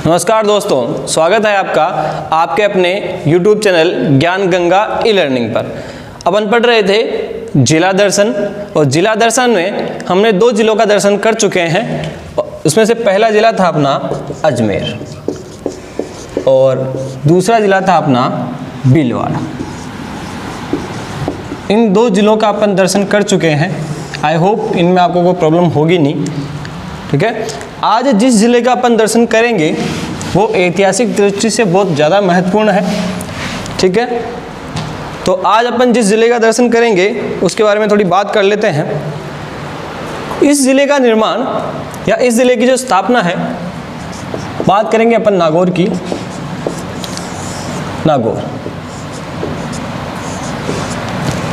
नमस्कार दोस्तों, स्वागत है आपका आपके अपने YouTube चैनल ज्ञान गंगा ई लर्निंग पर। अपन पढ़ रहे थे जिला दर्शन और जिला दर्शन में हमने 2 जिलों का दर्शन कर चुके हैं। उसमें से पहला जिला था अपना अजमेर और दूसरा जिला था अपना भीलवाड़ा। इन 2 जिलों का अपन दर्शन कर चुके हैं। आई होप इनमें आपको कोई प्रॉब्लम होगी नहीं। ठीक है, आज जिस जिले का अपन दर्शन करेंगे वो ऐतिहासिक दृष्टि से बहुत ज़्यादा महत्वपूर्ण है। ठीक है, तो आज अपन जिस जिले का दर्शन करेंगे उसके बारे में थोड़ी बात कर लेते हैं। इस जिले का निर्माण या इस जिले की जो स्थापना है, बात करेंगे अपन नागौर की।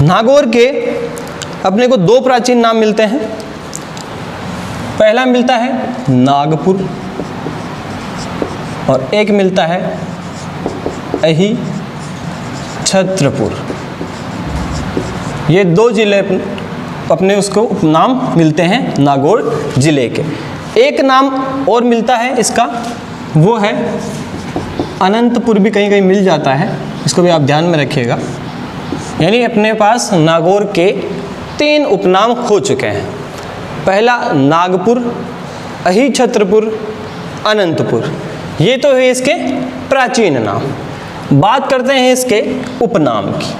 नागौर के अपने को 2 प्राचीन नाम मिलते हैं। पहला मिलता है नागपुर और एक मिलता है अहिछत्रपुर। ये 2 जिले अपने उसको उपनाम मिलते हैं नागौर जिले के। एक नाम और मिलता है इसका, वो है अनंतपुर, भी कहीं कहीं मिल जाता है, इसको भी आप ध्यान में रखिएगा। यानी अपने पास नागौर के 3 उपनाम हो चुके हैं। पहला नागपुर, अहिछत्रपुर, अनंतपुर, ये तो है इसके प्राचीन नाम। बात करते हैं इसके उपनाम की।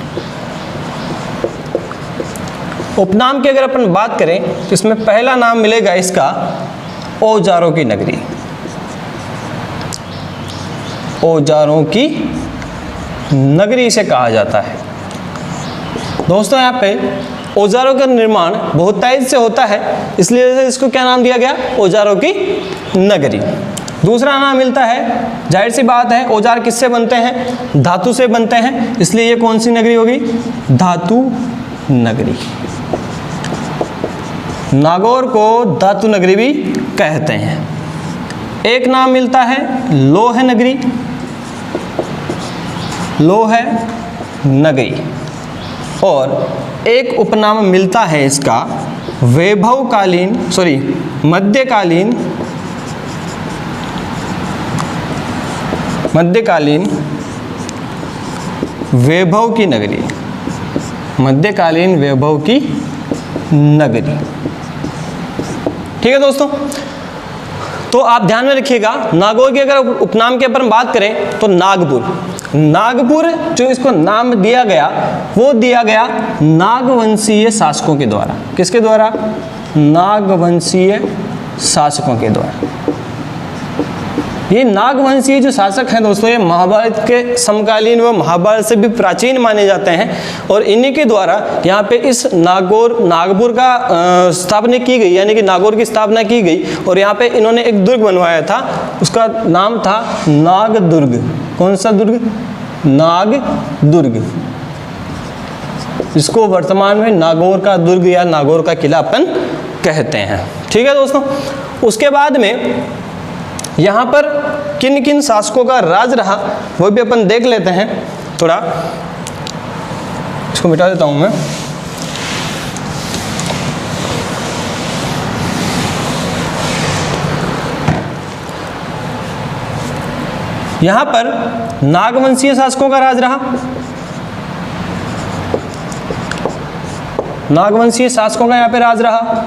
उपनाम की अगर अपन बात करें तो इसमें पहला नाम मिलेगा इसका औजारों की नगरी। औजारों की नगरी इसे कहा जाता है। दोस्तों, यहाँ पे औजारों का निर्माण बहुतायत से होता है, इसलिए इसको क्या नाम दिया गया, औजारों की नगरी। दूसरा नाम मिलता है, जाहिर सी बात है, औजार किससे बनते हैं, धातु से बनते हैं, इसलिए ये कौन सी नगरी होगी, धातु नगरी। नागौर को धातु नगरी भी कहते हैं। एक नाम मिलता है लौह नगरी, लौह नगरी, और एक उपनाम मिलता है इसका मध्यकालीन वैभव की नगरी। मध्यकालीन वैभव की नगरी। ठीक है दोस्तों, तो आप ध्यान में रखिएगा, नागौर के अगर उपनाम के अपन बात करें तो नागपुर जो इसको नाम दिया गया वो दिया गया नागवंशीय शासकों के द्वारा। किसके द्वारा, नागवंशीय शासकों के द्वारा। ये नागवंशीय जो शासक हैं दोस्तों, ये महाभारत के समकालीन व महाभारत से भी प्राचीन माने जाते हैं और इन्हीं के द्वारा यहाँ पे इस नागपुर का स्थापना की गई, यानी कि नागौर की स्थापना की गई। और यहाँ पे इन्होंने एक दुर्ग बनवाया था, उसका नाम था नागदुर्ग। कौन सा दुर्ग, नागदुर्ग, इसको वर्तमान में नागौर का दुर्ग या नागौर का किला अपन कहते हैं। ठीक है दोस्तों, उसके बाद में यहाँ पर किन किन शासकों का राज रहा वो भी अपन देख लेते हैं। थोड़ा इसको मिटा देता हूं मैं। यहाँ पर नागवंशीय शासकों का राज रहा, नागवंशीय शासकों का यहाँ पे राज रहा।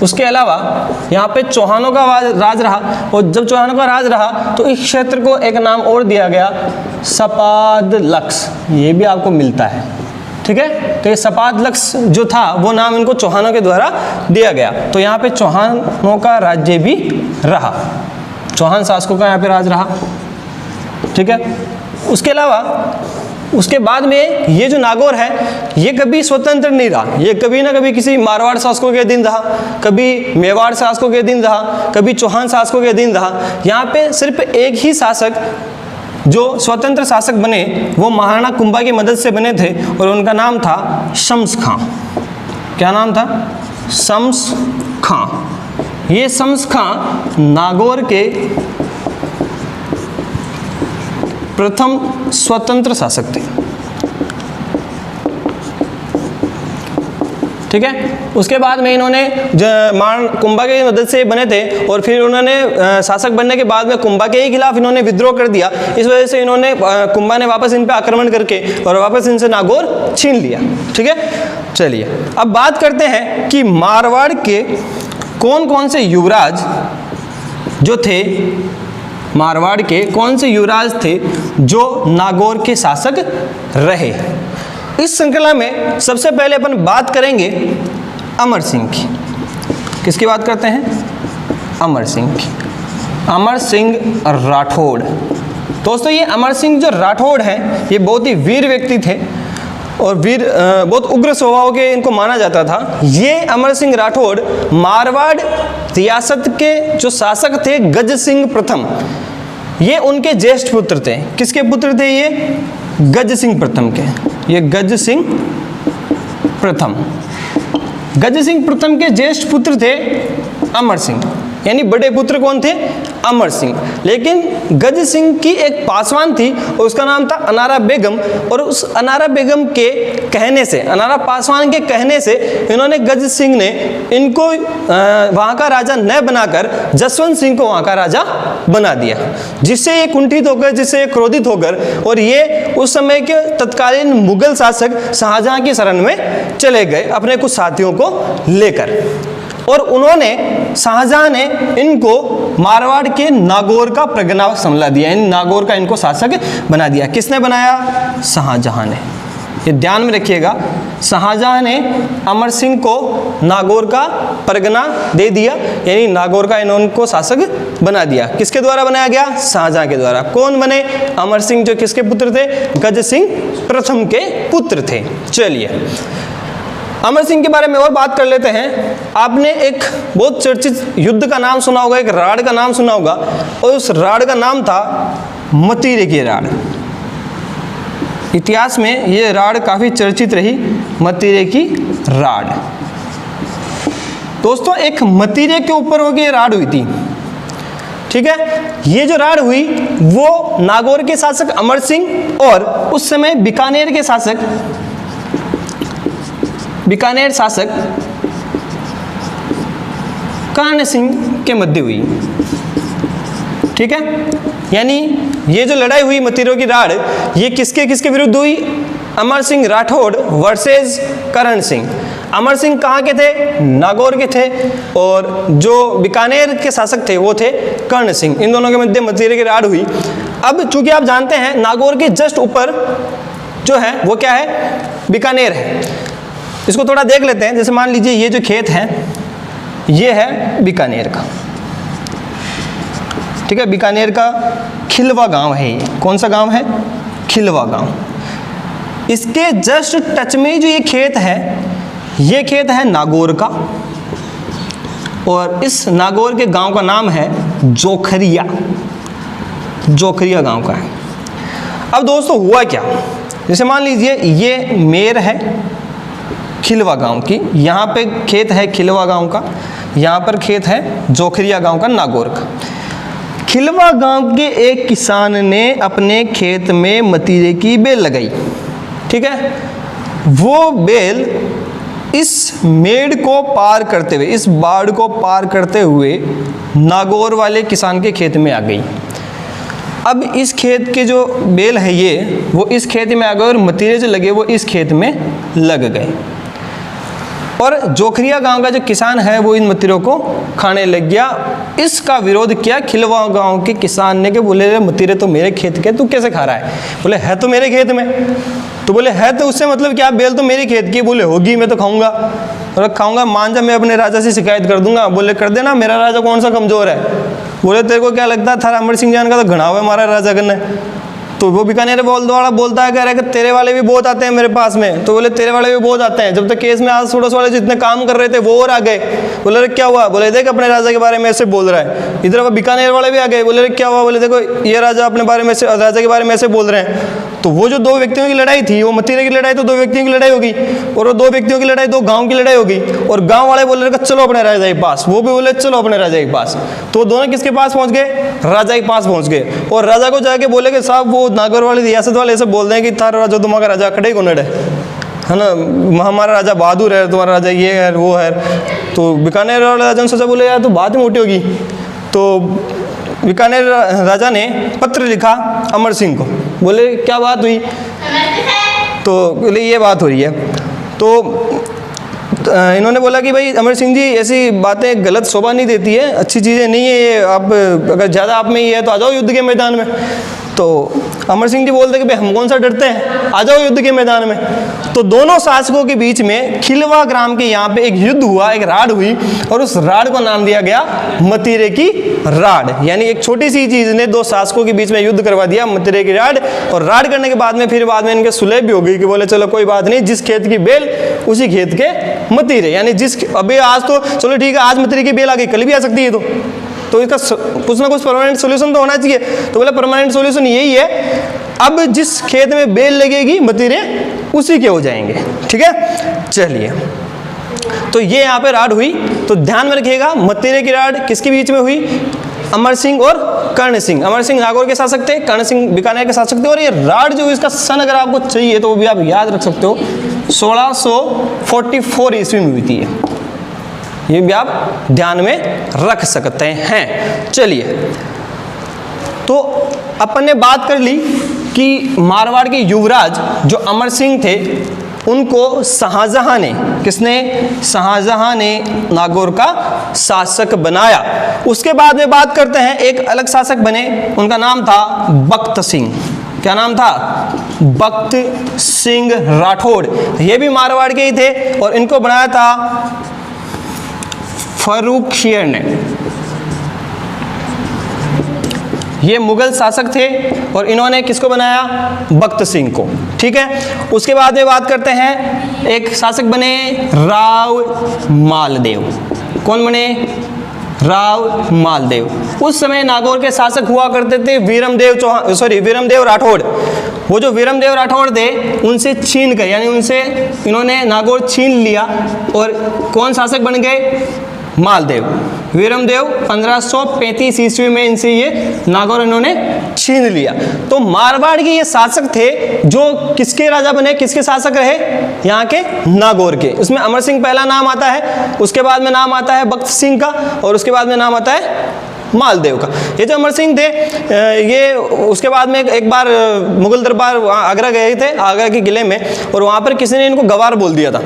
उसके अलावा यहाँ पे चौहानों का राज रहा, और जब चौहानों का राज रहा तो इस क्षेत्र को एक नाम और दिया गया, सपादलक्ष। ये भी आपको मिलता है। ठीक है, तो ये सपादलक्ष जो था वो नाम इनको चौहानों के द्वारा दिया गया। तो यहाँ पे चौहानों का राज्य भी रहा, चौहान शासकों का यहाँ पे राज रहा। ठीक है, उसके अलावा उसके बाद में ये जो नागौर है ये कभी स्वतंत्र नहीं रहा। ये कभी ना कभी किसी मारवाड़ शासकों के अधीन रहा, कभी मेवाड़ शासकों के अधीन रहा, कभी चौहान शासकों के अधीन रहा। यहाँ पे सिर्फ एक ही शासक जो स्वतंत्र शासक बने वो महाराणा कुंभा की मदद से बने थे और उनका नाम था शम्स खां। क्या नाम था, शम्स खां। ये शम्स खां नागौर के प्रथम स्वतंत्र शासक थे। ठीक है। उसके बाद में इन्होंने कुंभा की मदद से बने थे और फिर उन्होंने शासक बनने के बाद में कुंभा के ही खिलाफ इन्होंने विद्रोह कर दिया। इस वजह से इन्होंने कुंभा ने वापस इन पे आक्रमण करके और वापस इनसे नागौर छीन लिया। ठीक है, चलिए अब बात करते हैं कि मारवाड़ के कौन कौन से युवराज जो थे, मारवाड़ के कौन से युवराज थे जो नागौर के शासक रहे। इस श्रृंखला में सबसे पहले अपन बात करेंगे अमर सिंह की। किसकी बात करते हैं? अमर सिंह की। अमर सिंह राठौड़। दोस्तों ये अमर सिंह जो राठौड़ हैं ये बहुत ही वीर व्यक्ति थे और बहुत उग्र स्वभाव के इनको माना जाता था। ये अमर सिंह राठौड़ मारवाड़ रियासत के जो शासक थे गज सिंह प्रथम, ये उनके ज्येष्ठ पुत्र थे। किसके पुत्र थे ये? गज सिंह प्रथम के। ये गज सिंह प्रथम, गज सिंह प्रथम के ज्येष्ठ पुत्र थे अमर सिंह, यानी बड़े पुत्र कौन थे? अमर सिंह। लेकिन गज सिंह की एक पासवान थी और उसका नाम था अनारा बेगम, और उस अनारा बेगम के कहने से, अनारा पासवान के कहने से इन्होंने गज सिंह ने इनको वहाँ का राजा न बनाकर जसवंत सिंह को वहाँ का राजा बना दिया, जिससे ये कुंठित होकर, जिससे ये क्रोधित होकर और ये उस समय के तत्कालीन मुगल शासक शाहजहां की शरण में चले गए अपने कुछ साथियों को लेकर। और उन्होंने, शाहजहां ने इनको मारवाड़ के नागौर का प्रगना संभला दिया, इन नागौर का इनको शासक बना दिया। किसने बनाया? शाहजहां ने। ये ध्यान में रखिएगा, शाहजहां ने अमर सिंह को नागौर का परगना दे दिया, यानी नागौर का इनको शासक बना दिया। किसके द्वारा बनाया गया? शाहजहां के द्वारा। कौन बने? अमर सिंह, जो किसके पुत्र थे? गज सिंह प्रथम के पुत्र थे। चलिए अमर सिंह के बारे में और बात कर लेते हैं। आपने एक बहुत चर्चित युद्ध का नाम सुना होगा, एक राड़ का नाम सुना होगा, और उस राड़ का नाम था मतीरे की राड़। इतिहास में ये राड़ काफी चर्चित रही, मतीरे की राड़। दोस्तों एक मतीरे के ऊपर हो गई राड़ हुई थी। ठीक है, ये जो राड़ हुई वो नागौर के शासक अमर सिंह और उस समय बीकानेर के शासक, बीकानेर शासक कर्ण सिंह के मध्य हुई। ठीक है, यानी ये जो लड़ाई हुई मतीरों की राड़, ये किसके किसके विरुद्ध हुई? अमर सिंह राठौड़ वर्सेस कर्ण सिंह। अमर सिंह कहाँ के थे? नागौर के थे, और जो बीकानेर के शासक थे वो थे कर्ण सिंह। इन दोनों के मध्य मतीरे की राड़ हुई। अब चूंकि आप जानते हैं नागौर के जस्ट ऊपर जो है वो क्या है? बीकानेर है। इसको थोड़ा देख लेते हैं। जैसे मान लीजिए ये जो खेत है ये है बीकानेर का। ठीक है, बीकानेर का खिलवा गांव है ये। कौन सा गांव है? खिलवा गांव। इसके जस्ट टच में जो ये खेत है नागौर का, और इस नागौर के गांव का नाम है जोखरिया। जोखरिया गांव का है। अब दोस्तों हुआ क्या? जैसे मान लीजिए ये मेर है खिलवा गांव की, यहाँ पे खेत है खिलवा गांव का, यहाँ पर खेत है जोखरिया गांव का, नागौर का। खिलवा गांव के एक किसान ने अपने खेत में मतीरे की बेल लगाई। ठीक है, वो बेल इस मेड़ को पार करते हुए, इस बाड़ को पार करते हुए नागौर वाले किसान के खेत में आ गई। अब इस खेत के जो बेल है ये, वो इस खेत में आ गए और मतीरे जो लगे वो इस खेत में लग गए। और जोखरिया गांव का जो किसान है वो इन मतीरों को खाने लग गया। इसका विरोध किया खिलवा गांव के किसान ने कि बोले मतीरे तो मेरे खेत के, तू कैसे खा रहा है? बोले है तो मेरे खेत में। तो बोले है तो उससे मतलब क्या? बेल तो मेरी खेत की। बोले होगी, मैं तो खाऊंगा। और खाऊंगा, मान जा मैं अपने राजा से शिकायत कर दूंगा। बोले कर देना, मेरा राजा कौन सा कमजोर है? बोले तेरे को क्या लगता है थारा अमर सिंह जान का तो घना हुआ है हमारा राजा करने। तो वो बीकानेर वाला बोलता है, कह रहा है कि तेरे वाले भी बहुत आते हैं मेरे पास में। तो बोले तेरे वाले भी बहुत आते हैं। जब तक केस में आज सोडस वाले जितने काम कर रहे थे वो और आ गए। बोले अरे क्या हुआ? बोले देख अपने राजा के बारे में ऐसे बोल रहा है। इधर वो बीकानेर वाले भी आ गए। बोले अरे क्या हुआ? बोले देखो ये राजा अपने बारे में, राजा के बारे में ऐसे बोल रहे हैं। तो वो जो दो व्यक्तियों की लड़ाई थी, वो मतीरे की लड़ाई तो दो व्यक्तियों की लड़ाई होगी, और वो दो व्यक्तियों की लड़ाई दो गांव की लड़ाई होगी। और गांव वाले बोल रहे चलो अपने राजा के पास, वो भी बोले चलो अपने राजा के पास। तो दोनों किसके पास पहुंच गए? राजा के पास पहुंच गए। और राजा को जाके बोले कि साहब वो नागौर वाली रियासत वाले ऐसे बोल रहे हैं कि थारा राजा तुम्हारा राजा खड़े को नड़े। है ना, हमारा राजा बहादुर है, तुम्हारा राजा ये है वो है। तो बीकानेर वाले राजा ने सोचा, बोले यार तो बात ही मोटी होगी। तो बीकानेर राजा ने पत्र लिखा अमर सिंह को, बोले क्या बात हुई? तो बोले ये बात हो रही है। तो इन्होंने बोला कि भाई अमर सिंह जी, ऐसी बातें गलत शोभा नहीं देती है, अच्छी चीज़ें नहीं है ये, आप अगर ज़्यादा आप में ही है तो आ जाओ युद्ध के मैदान में। तो अमर सिंह जी बोलते कि भाई हम कौन सा डरते हैं, आ जाओ युद्ध के मैदान में। तो दोनों शासकों के बीच में खिलवा ग्राम के यहाँ पे एक युद्ध हुआ, एक राड़ हुई, और उस राड़ को नाम दिया गया मतीरे की राड़। यानी एक छोटी सी चीज़ ने दो शासकों के बीच में युद्ध करवा दिया, मतीरे की राड़। और राड़ करने के बाद में फिर बाद में इनके सुलह भी हो गई कि बोले चलो कोई बात नहीं, जिस खेत की बेल उसी खेत के मतीरे। यानी जिस अभी आज तो चलो ठीक है, आज मतीरे की बेल आ गई, कल भी आ सकती है। तो इसका कुछ ना कुछ परमानेंट सॉल्यूशन तो होना चाहिए। तो बोला परमानेंट सॉल्यूशन यही है, अब जिस खेत में बेल लगेगी मतीरे उसी के हो जाएंगे। ठीक है, चलिए। तो ये यहाँ पे राड़ हुई, तो ध्यान में रखिएगा मतीरे की राड़ किसके बीच में हुई? अमर सिंह और कर्ण सिंह। अमर सिंह नागौर के शासक थे, कर्ण सिंह बीकानेर के शासक थे। और ये राड़ जो इसका सन अगर आपको चाहिए तो वो भी आप याद रख सकते हो, 1644 ईस्वी में हुई थी ये भी आप ध्यान में रख सकते हैं। चलिए, तो अपन ने बात कर ली कि मारवाड़ के युवराज जो अमर सिंह थे उनको शाहजहां ने, किसने? शाहजहां ने नागौर का शासक बनाया। उसके बाद में बात करते हैं, एक अलग शासक बने, उनका नाम था बख्त सिंह। क्या नाम था? बख्त सिंह राठौड़। ये भी मारवाड़ के ही थे और इनको बनाया था फर्रुखियर ने। ये मुगल शासक थे और इन्होंने किसको बनाया? बख्त सिंह को। ठीक है, उसके बाद में बात करते हैं, एक शासक बने राव मालदेव। कौन बने? राव मालदेव। उस समय नागौर के शासक हुआ करते थे वीरमदेव राठौड़। वो जो वीरमदेव राठौड़ थे उनसे छीन कर, यानी उनसे इन्होंने नागौर छीन लिया और कौन शासक बन गए? मालदेव। वीरमदेव 1535 ईस्वी में इनसे ये नागौर इन्होंने छीन लिया। तो मारवाड़ के ये शासक थे जो किसके राजा बने, किसके शासक रहे? यहाँ के नागौर के। उसमें अमर सिंह पहला नाम आता है, उसके बाद में नाम आता है बख्त सिंह का, और उसके बाद में नाम आता है मालदेव का। ये जो अमर सिंह थे ये उसके बाद में एक बार मुगल दरबार आगरा गए थे, आगरा के किले में, और वहाँ पर किसी ने इनको गवार बोल दिया था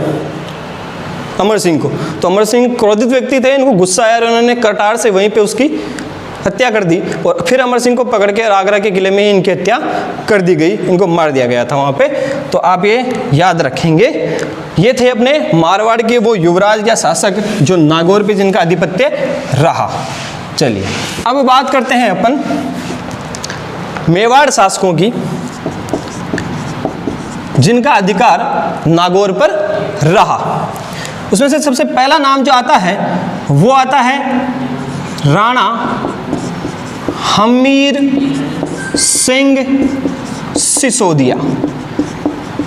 अमर सिंह को। तो अमर सिंह क्रोधित व्यक्ति थे, इनको गुस्सा आया और उन्होंने कटार से वहीं पे उसकी हत्या कर दी। और फिर अमर सिंह को पकड़ के आगरा के किले में ही इनकी हत्या कर दी गई, इनको मार दिया गया था वहाँ पे। तो आप ये याद रखेंगे। ये थे अपने मारवाड़ के वो युवराज या शासक जो नागौर पे जिनका आधिपत्य रहा। चलिए, अब बात करते हैं अपन मेवाड़ शासकों की जिनका अधिकार नागौर पर रहा। उसमें से सबसे पहला नाम जो आता है वो आता है राणा हमीर सिंह सिसोदिया।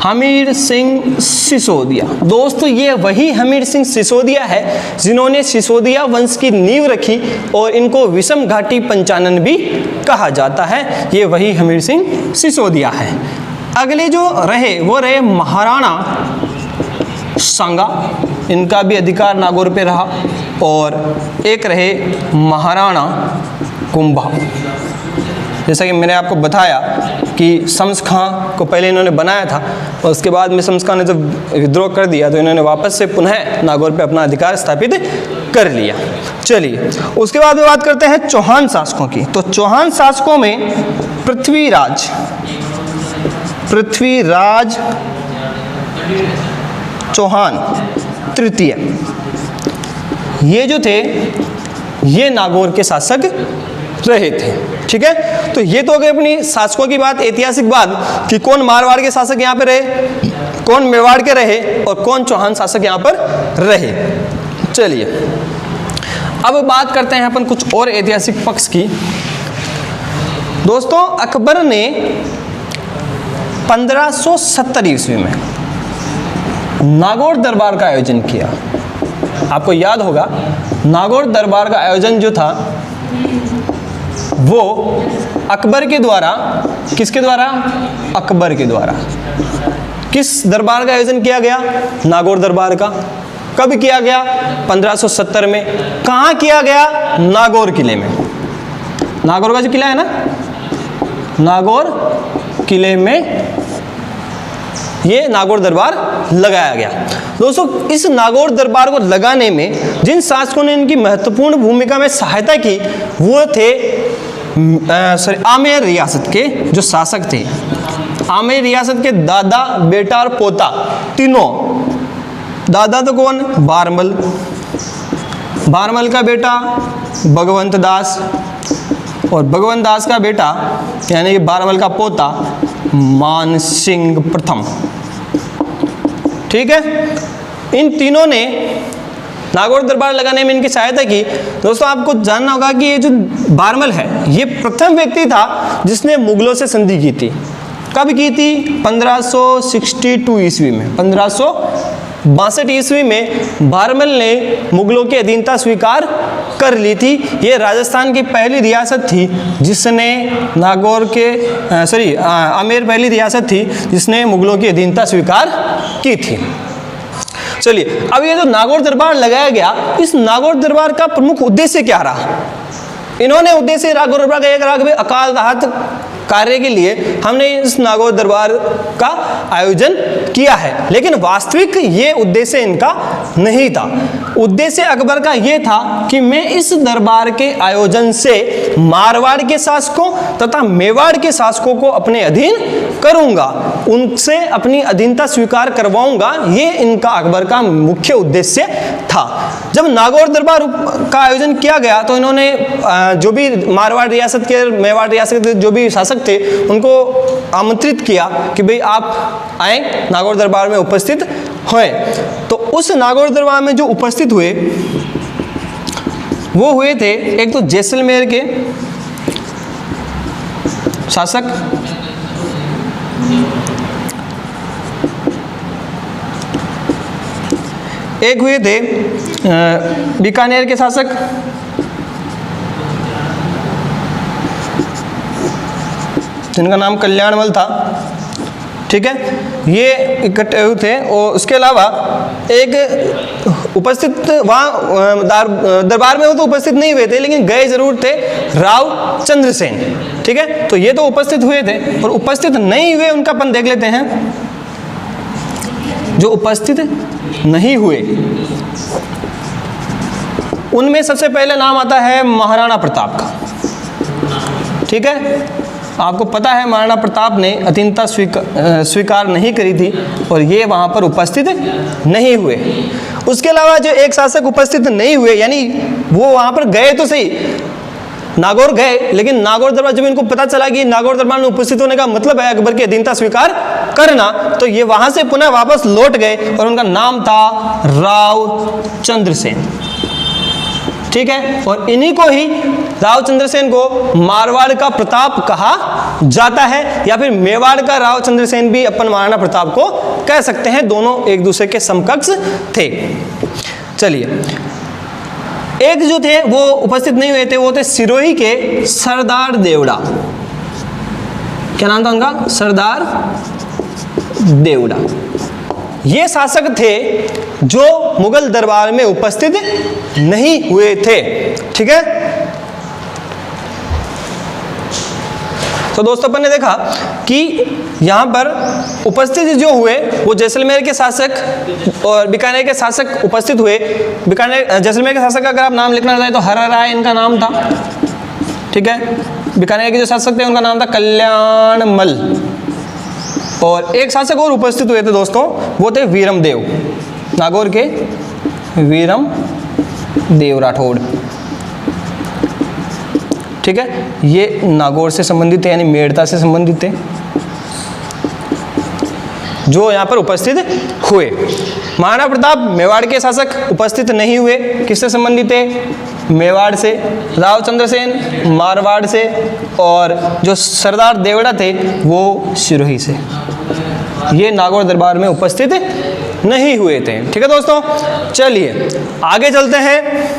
हमीर सिंह सिसोदिया। दोस्तों, ये वही हमीर सिंह सिसोदिया है जिन्होंने सिसोदिया वंश की नींव रखी और इनको विषम घाटी पंचानन भी कहा जाता है। ये वही हमीर सिंह सिसोदिया है। अगले जो रहे वो रहे महाराणा सांगा, इनका भी अधिकार नागौर पे रहा। और एक रहे महाराणा कुंभा। जैसा कि मैंने आपको बताया कि शम्स खां को पहले इन्होंने बनाया था और उसके बाद में शम्स खां ने जब विद्रोह कर दिया तो इन्होंने वापस से पुनः नागौर पे अपना अधिकार स्थापित कर लिया। चलिए, उसके बाद में बात करते हैं चौहान शासकों की। तो चौहान शासकों में पृथ्वीराज चौहान तृतीय, ये जो थे ये नागौर के शासक रहे थे। ठीक है, तो ये तो हो गई अपनी शासकों की बात, ऐतिहासिक बात कि कौन मारवाड़ के शासक यहाँ पे रहे, कौन मेवाड़ के रहे और कौन चौहान शासक यहाँ पर रहे। चलिए, अब बात करते हैं अपन कुछ और ऐतिहासिक पक्ष की। दोस्तों, अकबर ने 1570 ईस्वी में नागौर दरबार का आयोजन किया। आपको याद होगा नागौर दरबार का आयोजन जो था वो अकबर के द्वारा, किसके द्वारा? अकबर के द्वारा। किस दरबार का आयोजन किया गया? नागौर दरबार का। कब किया गया? 1570 में। कहाँ किया गया? नागौर किले में। नागौर का जो किला है ना, नागौर किले में ये नागौर दरबार लगाया गया। दोस्तों, इस नागौर दरबार को लगाने में जिन शासकों ने इनकी महत्वपूर्ण भूमिका में सहायता की वो थे आमेर रियासत के जो शासक थे। आमेर रियासत के दादा, बेटा और पोता तीनों। दादा तो कौन? बारमल। बारमल का बेटा भगवंत दास, और भगवंत दास का बेटा यानी कि बारमल का पोता मान सिंह प्रथम। ठीक है, इन तीनों ने नागौर दरबार लगाने में इनकी सहायता की। दोस्तों, आपको जानना होगा कि ये जो बारमल है ये प्रथम व्यक्ति था जिसने मुगलों से संधि की थी। कब की थी? 1562 ईस्वी में। 1562 ईस्वी में बारमल ने मुगलों की अधीनता स्वीकार कर ली थी। ये राजस्थान की पहली रियासत थी जिसने नागौर के आमेर पहली रियासत थी जिसने मुगलों की अधीनता स्वीकार की थी। चलिए, अब ये जो नागौर दरबार लगाया गया, इस नागौर दरबार का प्रमुख उद्देश्य क्या रहा? इन्होंने उद्देश्य नागौर दरबार का एक रहा कि अकाल राहत कार्य के लिए हमने इस नागौर दरबार का आयोजन किया है, लेकिन वास्तविक ये उद्देश्य इनका नहीं था। उद्देश्य अकबर का ये था कि मैं इस दरबार के आयोजन से मारवाड़ के शासकों तथा मेवाड़ के शासकों को अपने अधीन करूंगा, उनसे अपनी अधीनता स्वीकार करवाऊंगा। ये इनका अकबर का मुख्य उद्देश्य था। जब नागौर दरबार का आयोजन किया गया तो इन्होंने जो भी मारवाड़ रियासत के, मेवाड़ रियासत के जो भी शासक थे उनको आमंत्रित किया कि भाई आप आए नागौर दरबार में उपस्थित हुए। तो उस नागौर दरबार में जो उपस्थित हुए वो हुए थे एक तो जैसलमेर के शासक, एक हुए थे बीकानेर के शासक, जिनका नाम कल्याणमल था। ठीक है, ये इकट्ठे हुए थे। और उसके अलावा एक उपस्थित वहाँ दरबार में वो तो उपस्थित नहीं हुए थे, लेकिन गए जरूर थे राव चंद्रसेन। ठीक है, तो ये तो उपस्थित हुए थे, और उपस्थित नहीं हुए उनका अपन देख लेते हैं। जो उपस्थित नहीं हुए उनमें सबसे पहले नाम आता है महाराणा प्रताप का। ठीक है, आपको पता है महाराणा प्रताप ने अधीनता स्वीकार नहीं करी थी और ये वहाँ पर उपस्थित नहीं हुए। उसके अलावा जो एक शासक उपस्थित नहीं हुए, यानी वो वहाँ पर गए तो सही, नागौर गए, लेकिन नागौर दरबार जब इनको पता चला कि नागौर दरबार में उपस्थित होने का मतलब है अकबर की अधीनता स्वीकार करना, तो ये वहाँ से पुनः वापस लौट गए और उनका नाम था राव चंद्रसेन। ठीक है, और इन्हीं को ही राव चंद्रसेन को मारवाड़ का प्रताप कहा जाता है, या फिर मेवाड़ का राव चंद्रसेन भी अपन महाराणा प्रताप को कह सकते हैं। दोनों एक दूसरे के समकक्ष थे। चलिए, एक जो थे वो उपस्थित नहीं हुए थे, वो थे सिरोही के सरदार देवड़ा। क्या नाम था उनका? सरदार देवड़ा। ये शासक थे जो मुगल दरबार में उपस्थित नहीं हुए थे। ठीक है, तो दोस्तों अपन ने देखा कि यहाँ पर उपस्थित जो हुए वो जैसलमेर के शासक और बीकानेर के शासक उपस्थित हुए। बीकानेर जैसलमेर के शासक का अगर आप नाम लिखना चाहें तो हर राय इनका नाम था। ठीक है, बीकानेर के जो शासक थे उनका नाम था कल्याणमल। और एक शासक और उपस्थित हुए थे दोस्तों, वो थे वीरमदेव, नागौर के वीरमदेव राठौड़। ठीक है, ये नागौर से संबंधित थे, यानी मेड़ता से संबंधित थे, जो यहाँ पर उपस्थित हुए। महाराणा प्रताप मेवाड़ के शासक उपस्थित नहीं हुए। किससे संबंधित थे? मेवाड़ से। राव चंद्रसेन मारवाड़ से, और जो सरदार देवड़ा थे वो सिरोही से। ये नागौर दरबार में उपस्थित नहीं हुए थे। ठीक है दोस्तों, चलिए आगे चलते हैं।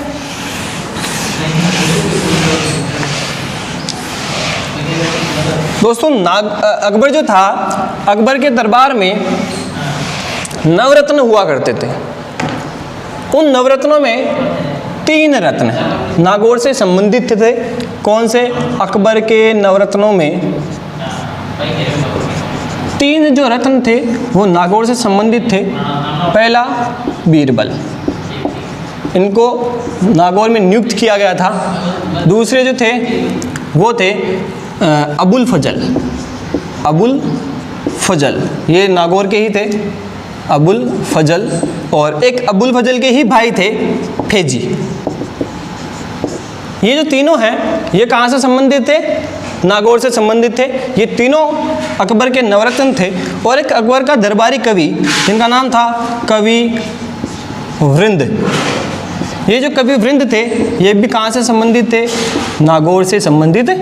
दोस्तों, अकबर जो था, अकबर के दरबार में नवरत्न हुआ करते थे। उन नवरत्नों में 3 रत्न नागौर से संबंधित थे। कौन से? अकबर के नवरत्नों में 3 जो रत्न थे वो नागौर से संबंधित थे। पहला बीरबल, इनको नागौर में नियुक्त किया गया था। दूसरे जो थे वो थे अबुल फजल, अबुल फजल, ये नागौर के ही थे, अबुल फजल। और एक अबुल फजल के ही भाई थे फेजी। ये जो तीनों हैं ये कहाँ से संबंधित थे? नागौर से संबंधित थे। ये तीनों अकबर के नवरत्न थे। और एक अकबर का दरबारी कवि जिनका नाम था कवि वृंद। ये जो कवि वृंद थे ये भी कहाँ से संबंधित थे? नागौर से संबंधित थे।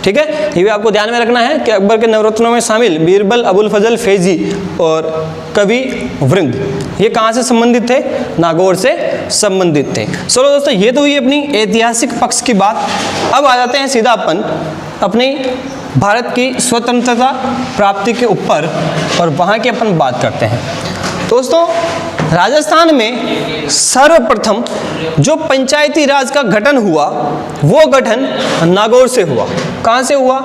ठीक है, ये भी आपको ध्यान में रखना है कि अकबर के नवरत्नों में शामिल बीरबल, अबुल फजल, फैजी और कवि वृंद, ये कहाँ से संबंधित थे? नागौर से संबंधित थे। चलो दोस्तों, ये तो हुई अपनी ऐतिहासिक पक्ष की बात। अब आ जाते हैं सीधा अपन अपनी भारत की स्वतंत्रता प्राप्ति के ऊपर और वहाँ की अपन बात करते हैं। दोस्तों, राजस्थान में सर्वप्रथम जो पंचायती राज का गठन हुआ वो गठन नागौर से हुआ। कहाँ से हुआ?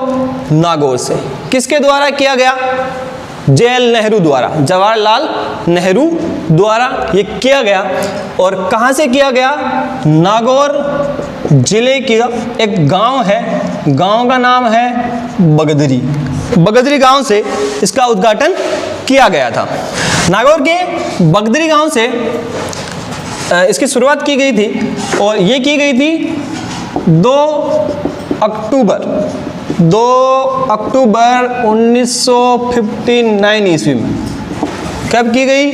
नागौर से। किसके द्वारा किया गया? जवाहरलाल नेहरू द्वारा, जवाहरलाल नेहरू द्वारा ये किया गया। और कहाँ से किया गया? नागौर जिले का एक गांव है, गांव का नाम है बगदरी। बगदरी गांव से इसका उद्घाटन किया गया था। नागौर के बगदरी गांव से इसकी शुरुआत की गई थी और ये की गई थी 2 अक्टूबर 1959 ईस्वी में। कब की गई?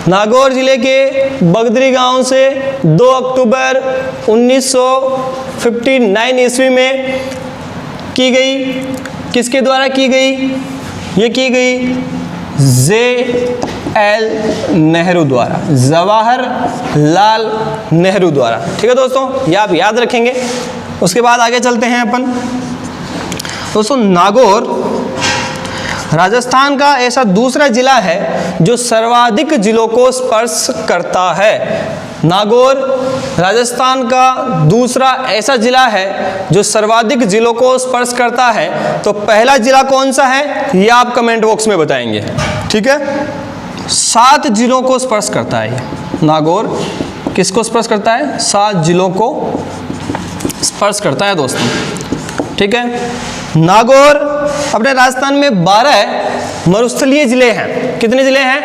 नागौर जिले के बगदरी गांव से 2 अक्टूबर 1959 ईस्वी में की गई। किसके द्वारा की गई? ये की गई JL नेहरू द्वारा, जवाहरलाल नेहरू द्वारा। ठीक है दोस्तों, ये आप याद रखेंगे। उसके बाद आगे चलते हैं अपन। दोस्तों, नागौर राजस्थान का ऐसा दूसरा जिला है जो सर्वाधिक जिलों को स्पर्श करता है। नागौर राजस्थान का दूसरा ऐसा जिला है जो सर्वाधिक जिलों को स्पर्श करता है। तो पहला जिला कौन सा है ये आप कमेंट बॉक्स में बताएंगे। ठीक है, 7 जिलों को स्पर्श करता है ये नागौर। किसको स्पर्श करता है? 7 जिलों को स्पर्श करता है दोस्तों। ठीक है, नागौर अपने राजस्थान में 12 मरुस्थलीय जिले हैं। कितने जिले हैं?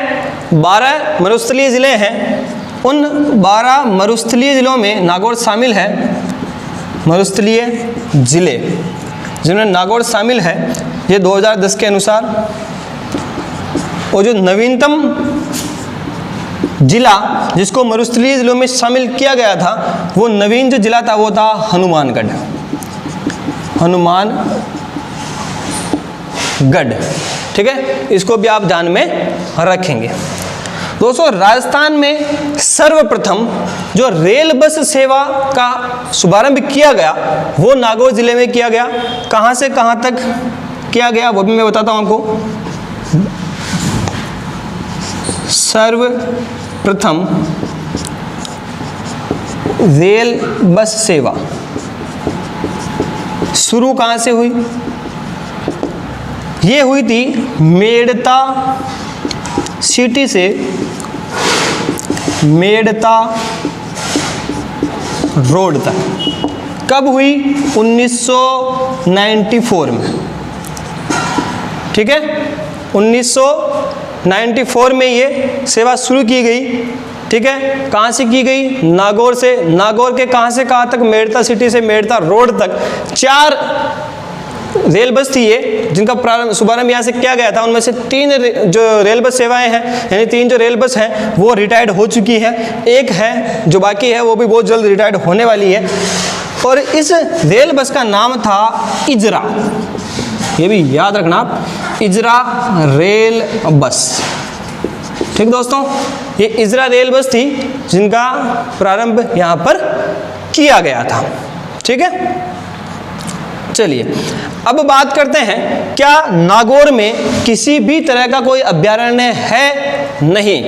12 मरुस्थलीय जिले हैं। उन 12 मरुस्थलीय जिलों में नागौर शामिल है। मरुस्थलीय जिले जिनमें नागौर शामिल है ये 2010 के अनुसार। और जो नवीनतम जिला जिसको मरुस्थलीय जिलों में शामिल किया गया था वो नवीन जो जिला था वो था हनुमानगढ़। हनुमानगढ़। ठीक है, इसको भी आप ध्यान में रखेंगे। दोस्तों, राजस्थान में सर्वप्रथम जो रेल बस सेवा का शुभारंभ किया गया वो नागौर जिले में किया गया। कहाँ से कहाँ तक किया गया वो भी मैं बताता हूँ आपको। सर्वप्रथम रेल बस सेवा शुरू कहाँ से हुई? ये हुई थी मेड़ता सिटी से मेड़ता रोड तक। कब हुई? 1994 में। ठीक है, 1994 में ये सेवा शुरू की गई। ठीक है, कहाँ से की गई? नागौर से। नागौर के कहाँ से कहाँ तक? मेड़ता सिटी से मेड़ता रोड तक 4 रेल बस थी ये जिनका प्रारंभ शुभारंभ यहाँ से किया गया था। उनमें से 3 जो रेल बस सेवाएं हैं यानी 3 जो रेल बस हैं वो रिटायर्ड हो चुकी है। एक है जो बाकी है वो भी बहुत जल्द रिटायर्ड होने वाली है। और इस रेल बस का नाम था इजरा। ये भी याद रखना आप, इजरा रेल बस। ठीक दोस्तों, ये इजरा रेल बस थी जिनका प्रारंभ यहाँ पर किया गया था। ठीक है, चलिए अब बात करते हैं, क्या नागौर में किसी भी तरह का कोई अभ्यारण्य है? नहीं,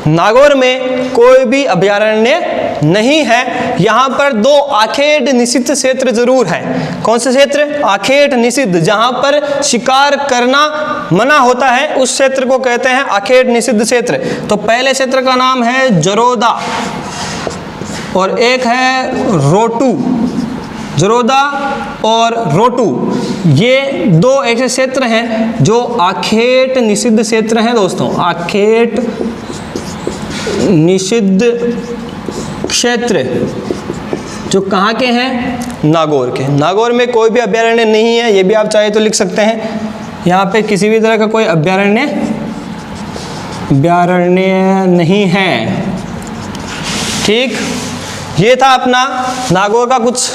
नागौर में कोई भी अभ्यारण्य नहीं है। यहाँ पर 2 आखेट निषिद्ध क्षेत्र जरूर है। कौन से क्षेत्र? आखेट निषिद्ध, जहाँ पर शिकार करना मना होता है उस क्षेत्र को कहते हैं आखेट निषिद्ध क्षेत्र। तो पहले क्षेत्र का नाम है जरोदा और एक है रोटू। जरोदा और रोटू, ये 2 ऐसे क्षेत्र हैं जो आखेट निषिद्ध क्षेत्र हैं दोस्तों। आखेट निषिद्ध क्षेत्र जो कहाँ के हैं? नागौर के। नागौर में कोई भी अभ्यारण्य नहीं है, ये भी आप चाहे तो लिख सकते हैं। यहाँ पे किसी भी तरह का कोई अभ्यारण्य नहीं है। ठीक, ये था अपना नागौर का कुछ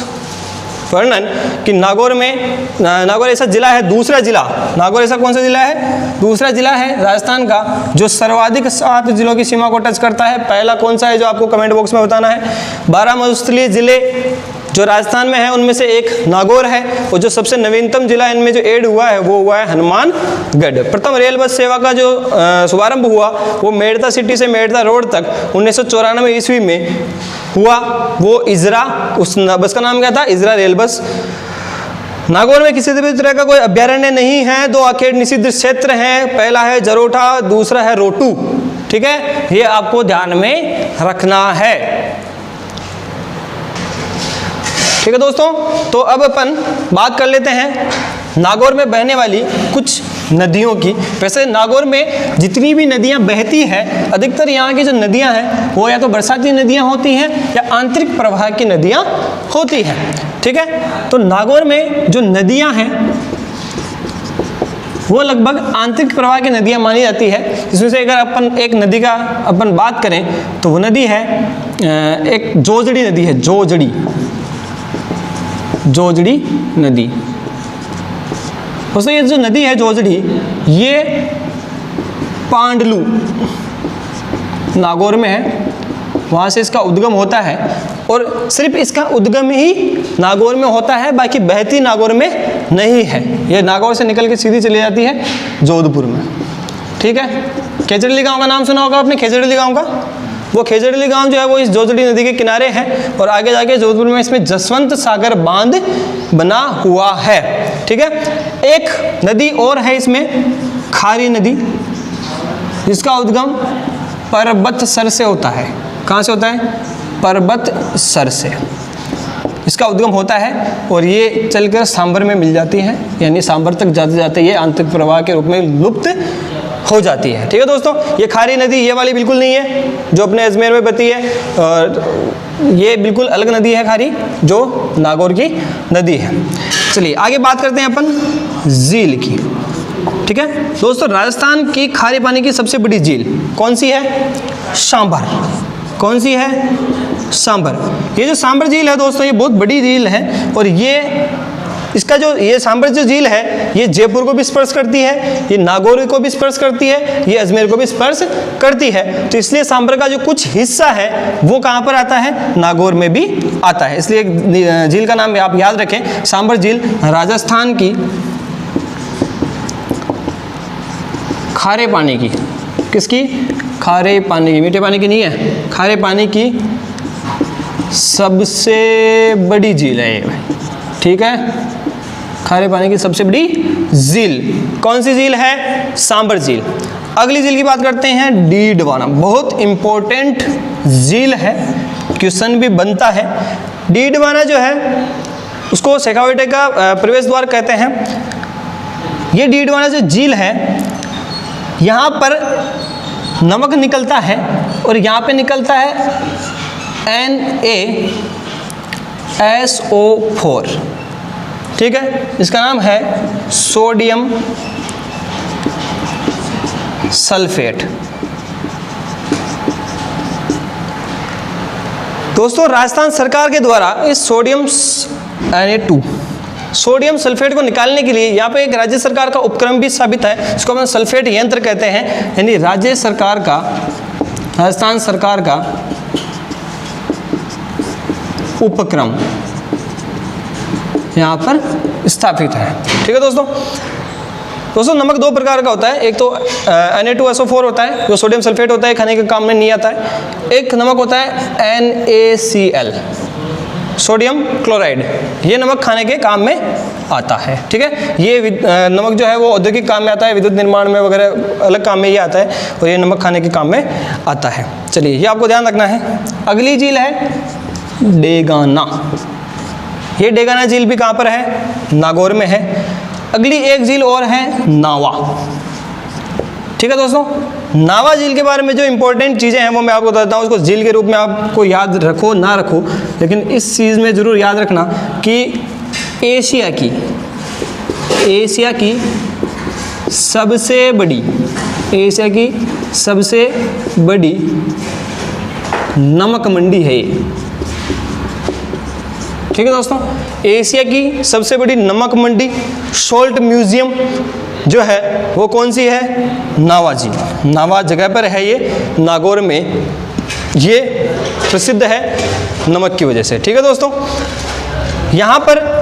वर्णन कि नागौर ऐसा जिला है, दूसरा जिला। नागौर ऐसा कौन सा जिला है? दूसरा जिला है राजस्थान का जो सर्वाधिक 7 जिलों की सीमा को टच करता है। पहला कौन सा है जो आपको कमेंट बॉक्स में बताना है। 12 मरुस्थलीय जिले जो राजस्थान में है उनमें से एक नागौर है, और जो सबसे नवीनतम जिला इनमें जो ऐड हुआ है वो हुआ है हनुमानगढ़। प्रथम रेल बस सेवा का जो शुभारंभ हुआ वो मेड़ता सिटी से मेड़ता रोड तक 1994 ईस्वी में हुआ। वो इजरा, उस बस का नाम क्या था? इजरा रेल बस। नागौर में किसी भी तरह का कोई अभ्यारण्य नहीं है। 2 आखेट निषिद्ध क्षेत्र हैं, पहला है जरोठा, दूसरा है रोटू। ठीक है, ये आपको ध्यान में रखना है। ठीक है दोस्तों, तो अब अपन बात कर लेते हैं नागौर में बहने वाली कुछ नदियों की। वैसे नागौर में जितनी भी नदियां बहती हैं, अधिकतर यहाँ की जो नदियां हैं वो या तो बरसाती नदियां होती हैं या आंतरिक प्रवाह की नदियां होती हैं। ठीक है, तो नागौर में जो नदियां हैं वो लगभग आंतरिक प्रवाह की नदियां मानी जाती है। इसमें से अगर अपन एक नदी का अपन बात करें तो वो नदी है एक जोजड़ी नदी है। जोजड़ी नदी। दोस्तों ये जो नदी है जोजड़ी, ये पांडलू नागौर में है, वहाँ से इसका उद्गम होता है और सिर्फ इसका उद्गम ही नागौर में होता है, बाकी बहती नागौर में नहीं है। ये नागौर से निकल के सीधी चली जाती है जोधपुर में। ठीक है, खेजड़ली गांव का नाम सुना होगा आपने, खेजड़ली गांव का। वो खेजड़ली गांव जो है वो इस जोजड़ी नदी के किनारे है और आगे जाके जोधपुर में इसमें जसवंत सागर बांध बना हुआ है। ठीक है, एक नदी और है इसमें, खारी नदी, जिसका उद्गम पर्वतसर से होता है। कहाँ से होता है? पर्वतसर से इसका उद्गम होता है और ये चलकर सांबर में मिल जाती है, यानी सांबर तक जाते जाते ये आंतरिक प्रवाह के रूप में लुप्त हो जाती है। ठीक है दोस्तों, ये खारी नदी ये वाली बिल्कुल नहीं है जो अपने अजमेर में बहती है, और ये बिल्कुल अलग नदी है खारी, जो नागौर की नदी है। चलिए आगे बात करते हैं अपन झील की। ठीक है दोस्तों, राजस्थान की खारे पानी की सबसे बड़ी झील कौन सी है? सांभर। कौन सी है? सांभर। ये जो सांभर झील है दोस्तों, ये बहुत बड़ी झील है और इसका जो ये सांभर जो झील है ये जयपुर को भी स्पर्श करती है, ये नागौर को भी स्पर्श करती है, ये अजमेर को भी स्पर्श करती है। तो इसलिए सांभर का जो कुछ हिस्सा है वो कहाँ पर आता है? नागौर में भी आता है। इसलिए झील का नाम आप याद रखें, सांभर झील राजस्थान की खारे पानी की, किसकी? खारे पानी की, मीठे पानी की नहीं है, खारे पानी की सबसे बड़ी झील है ये। ठीक है, खारे पानी की सबसे बड़ी झील कौन सी झील है? सांभर झील। अगली झील की बात करते हैं, डीडवाना। बहुत इंपॉर्टेंट झील है, क्वेश्चन भी बनता है। डीडवाना जो है उसको शेखावटी का प्रवेश द्वार कहते हैं। ये डीडवाना जो झील है यहाँ पर नमक निकलता है और यहाँ पे निकलता है NaSO4। ठीक है, इसका नाम है सोडियम सल्फेट। दोस्तों राजस्थान सरकार के द्वारा इस सोडियम सोडियम सल्फेट को निकालने के लिए यहाँ पे एक राज्य सरकार का उपक्रम भी साबित है, इसको हम सल्फेट यंत्र कहते हैं। यानी राज्य सरकार का, राजस्थान सरकार का उपक्रम यहाँ पर स्थापित है। ठीक है दोस्तों नमक दो प्रकार का होता है, एक तो Na2SO4 होता है जो सोडियम सल्फेट होता है, खाने के काम में नहीं आता है। एक नमक होता है NaCl, सोडियम क्लोराइड, ये नमक खाने के काम में आता है। ठीक है, ये नमक जो है वो औद्योगिक काम में आता है, विद्युत निर्माण में वगैरह अलग काम में ये आता है, और ये नमक खाने के काम में आता है। चलिए ये आपको ध्यान रखना है। अगली झील है डेगाना। ये डेगाना झील भी कहाँ पर है? नागौर में है। अगली एक झील और है नावा। ठीक है दोस्तों, नावा झील के बारे में जो इंपॉर्टेंट चीज़ें हैं वो मैं आपको बताता हूँ। उसको झील के रूप में आपको याद रखो ना रखो, लेकिन इस चीज़ में ज़रूर याद रखना कि एशिया की सबसे बड़ी नमक मंडी है ये। ठीक है दोस्तों, एशिया की सबसे बड़ी नमक मंडी, सॉल्ट म्यूजियम जो है वो कौन सी है? नावा झील। नावा जगह पर है ये, नागौर में। ये प्रसिद्ध है नमक की वजह से। ठीक है दोस्तों, यहाँ पर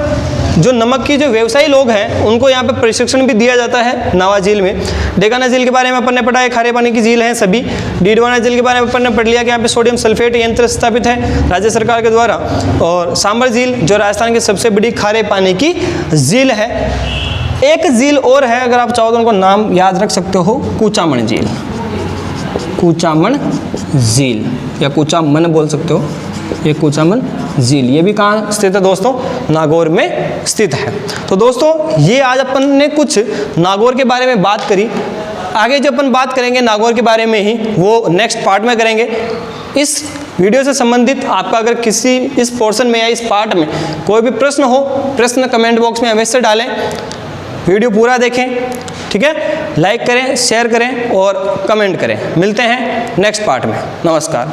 जो नमक की जो व्यवसायी लोग हैं उनको यहाँ पे प्रशिक्षण भी दिया जाता है नावा झील में। डेगाना झील के बारे में अपन ने पढ़ा है, खारे पानी की झील है सभी। डीडवाना झील के बारे में अपन ने पढ़ लिया कि यहाँ पे सोडियम सल्फेट यंत्र स्थापित है राज्य सरकार के द्वारा। और सांबर झील जो राजस्थान की सबसे बड़ी खारे पानी की झील है। एक झील और है, अगर आप चाहो तो उनको नाम याद रख सकते हो, कुचामन झील। कुचामन झील या कुचामन बोल सकते हो, ये कुचामन झील, ये भी कहाँ स्थित है दोस्तों? नागौर में स्थित है। तो दोस्तों ये आज अपन ने कुछ नागौर के बारे में बात करी। आगे जो अपन बात करेंगे नागौर के बारे में ही, वो नेक्स्ट पार्ट में करेंगे। इस वीडियो से संबंधित आपका अगर किसी इस पोर्शन में या इस पार्ट में कोई भी प्रश्न हो, प्रश्न कमेंट बॉक्स में अवश्य डालें। वीडियो पूरा देखें। ठीक है, लाइक करें, शेयर करें और कमेंट करें। मिलते हैं नेक्स्ट पार्ट में। नमस्कार।